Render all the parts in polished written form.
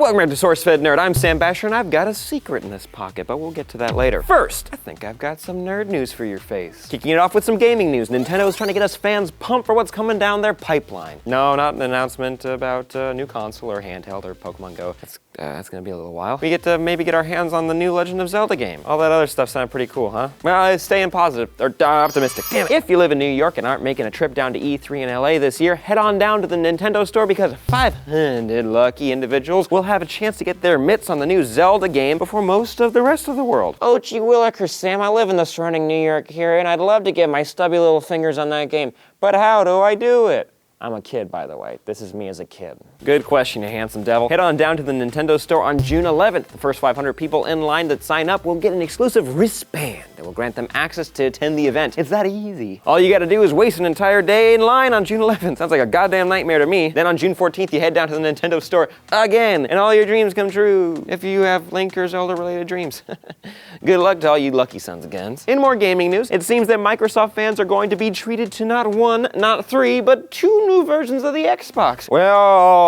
Welcome back to SourceFedNERD. I'm Sam Basher, and I've got a secret in this pocket, but we'll get to that later. First, I think I've got some nerd news for your face. Kicking it off with some gaming news. Nintendo is trying to get us fans pumped for what's coming down their pipeline. No, not an announcement about a new console or handheld or Pokemon Go. That's gonna be a little while. We get to maybe get our hands on the new Legend of Zelda game. All that other stuff sounded pretty cool, huh? Well, staying positive, or optimistic. Damn it. If you live in New York and aren't making a trip down to E3 in LA this year, head on down to the Nintendo store because 500 lucky individuals will have a chance to get their mitts on the new Zelda game before most of the rest of the world. Oh, gee willikers, Sam, I live in the surrounding New York area and I'd love to get my stubby little fingers on that game, but how do I do it? I'm a kid, by the way. This is me as a kid. Good question, you handsome devil. Head on down to the Nintendo store on June 11th. The first 500 people in line that sign up will get an exclusive wristband that will grant them access to attend the event. It's that easy. All you gotta do is waste an entire day in line on June 11th. Sounds like a goddamn nightmare to me. Then on June 14th, you head down to the Nintendo store again, and all your dreams come true. If you have Link or Zelda-related dreams. Good luck to all you lucky sons of guns. In more gaming news, it seems that Microsoft fans are going to be treated to not one, not three, but two new versions of the Xbox. Well,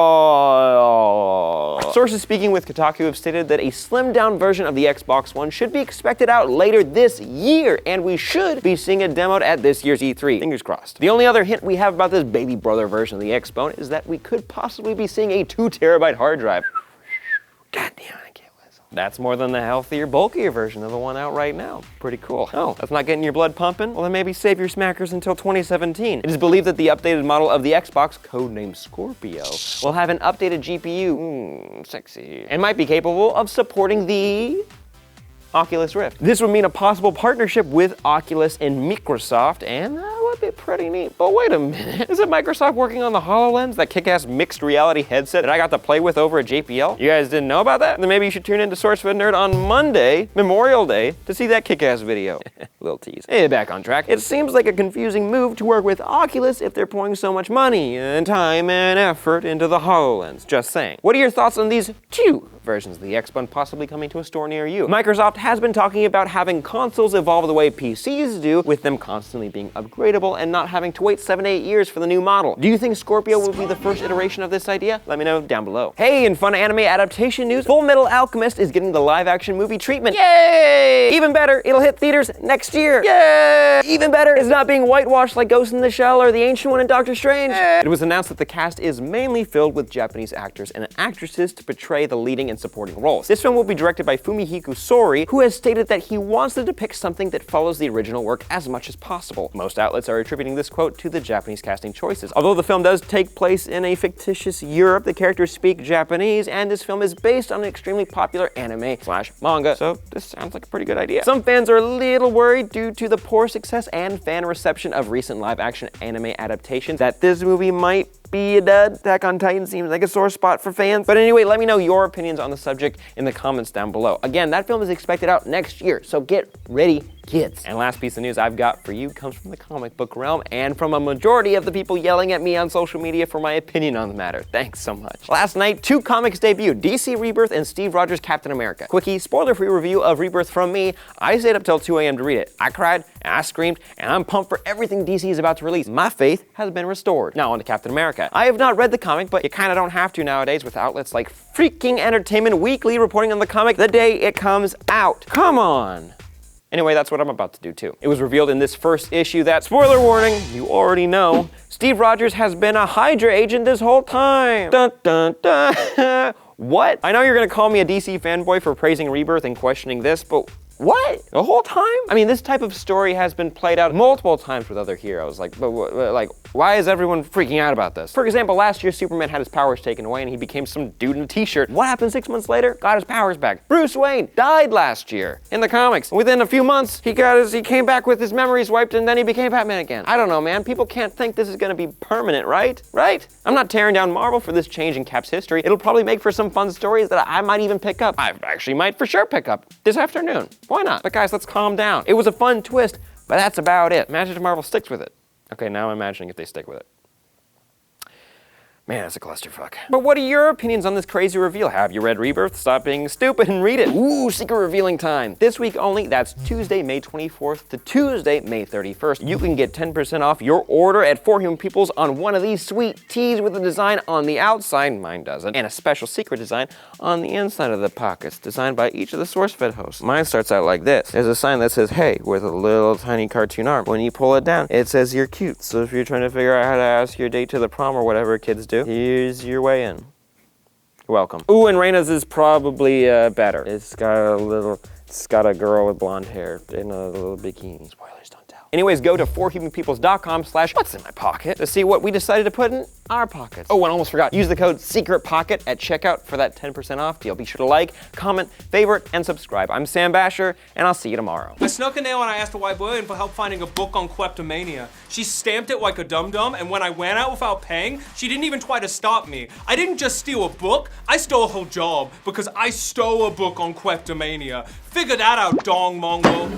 sources speaking with Kotaku have stated that a slimmed-down version of the Xbox One should be expected out later this year, and we should be seeing it demoed at this year's E3. Fingers crossed. The only other hint we have about this baby brother version of the Xbone is that we could possibly be seeing a 2 terabyte hard drive. God damn it. That's more than the healthier, bulkier version of the one out right now. Pretty cool. Oh, that's not getting your blood pumping? Well, then maybe save your smackers until 2017. It is believed that the updated model of the Xbox, codenamed Scorpio, will have an updated GPU, sexy, and might be capable of supporting the Oculus Rift. This would mean a possible partnership with Oculus and Microsoft, and that would be pretty neat. But wait a minute, isn't Microsoft working on the HoloLens, that kick-ass mixed reality headset that I got to play with over at JPL? You guys didn't know about that? Then maybe you should tune into SourceFedNERD on Monday, Memorial Day, to see that kick-ass video. Little tease. Hey, back on track. It seems like a confusing move to work with Oculus if they're pouring so much money and time and effort into the HoloLens. Just saying. What are your thoughts on these two versions of the Xbone possibly coming to a store near you? Microsoft has been talking about having consoles evolve the way PCs do, with them constantly being upgradable and not having to wait 7 to 8 years for the new model. Do you think Scorpio will be the first iteration of this idea? Let me know down below. Hey, in fun anime adaptation news, FullMetal Alchemist is getting the live-action movie treatment. Yay! Even better, it'll hit theaters next year. Yay! Even better, it's not being whitewashed like Ghost in the Shell or the Ancient One in Doctor Strange. Yay! It was announced that the cast is mainly filled with Japanese actors and actresses to portray the leading and supporting roles. This film will be directed by Fumihiko Sori, who has stated that he wants to depict something that follows the original work as much as possible. Most outlets are attributing this quote to the Japanese casting choices. Although the film does take place in a fictitious Europe, the characters speak Japanese, and this film is based on an extremely popular anime/manga, so this sounds like a pretty good idea. Some fans are a little worried due to the poor success and fan reception of recent live-action anime adaptations that this movie might be a dud. Attack on Titan seems like a sore spot for fans. But anyway, let me know your opinions on the subject in the comments down below. Again, that film is expected out next year, so get ready, kids. And last piece of news I've got for you comes from the comic book realm and from a majority of the people yelling at me on social media for my opinion on the matter. Thanks so much. Last night, 2 comics debuted, DC Rebirth and Steve Rogers' Captain America. Quickie, spoiler-free review of Rebirth from me. I stayed up till 2 a.m. to read it. I cried, and I screamed, and I'm pumped for everything DC is about to release. My faith has been restored. Now on to Captain America. I have not read the comic, but you kinda don't have to nowadays with outlets like freaking Entertainment Weekly reporting on the comic the day it comes out. Come on. Anyway, that's what I'm about to do too. It was revealed in this first issue that, spoiler warning, you already know, Steve Rogers has been a Hydra agent this whole time. Dun dun dun. What? I know you're gonna call me a DC fanboy for praising Rebirth and questioning this, but what? The whole time? I mean, this type of story has been played out multiple times with other heroes. Like, why is everyone freaking out about this? For example, last year Superman had his powers taken away and he became some dude in a t-shirt. What happened 6 months later? Got his powers back. Bruce Wayne died last year in the comics. Within a few months, he came back with his memories wiped and then he became Batman again. I don't know, man. People can't think this is gonna be permanent, right? Right? I'm not tearing down Marvel for this change in Cap's history. It'll probably make for some fun stories that I might even pick up. I actually might for sure pick up this afternoon. Why not? But guys, let's calm down. It was a fun twist, but that's about it. Imagine if Marvel sticks with it. Okay, now I'm imagining if they stick with it. Man, it's a clusterfuck. But what are your opinions on this crazy reveal? Have you read Rebirth? Stop being stupid and read it. Ooh, secret revealing time. This week only, that's Tuesday, May 24th to Tuesday, May 31st. You can get 10% off your order at 4Human Peoples on one of these sweet tees with a design on the outside, mine doesn't, and a special secret design on the inside of the pockets, designed by each of the SourceFed hosts. Mine starts out like this. There's a sign that says, hey, with a little tiny cartoon arm. When you pull it down, it says you're cute. So if you're trying to figure out how to ask your date to the prom or whatever kids do, here's your way in. You're welcome. Ooh, and Reina's is probably better. It's got a girl with blonde hair in a little bikini. Spoilers, don't tell. Anyways, go to 4humanpeoples.com/what's in my pocket to see what we decided to put in our pockets. Oh, and I almost forgot. Use the code SECRETPOCKET at checkout for that 10% off deal. Be sure to like, comment, favorite, and subscribe. I'm Sam Basher, and I'll see you tomorrow. I snuck a nail and I asked a white boy for help finding a book on kleptomania. She stamped it like a dum-dum, and when I went out without paying, she didn't even try to stop me. I didn't just steal a book, I stole a whole job because I stole a book on kleptomania. Figure that out, dong mongo.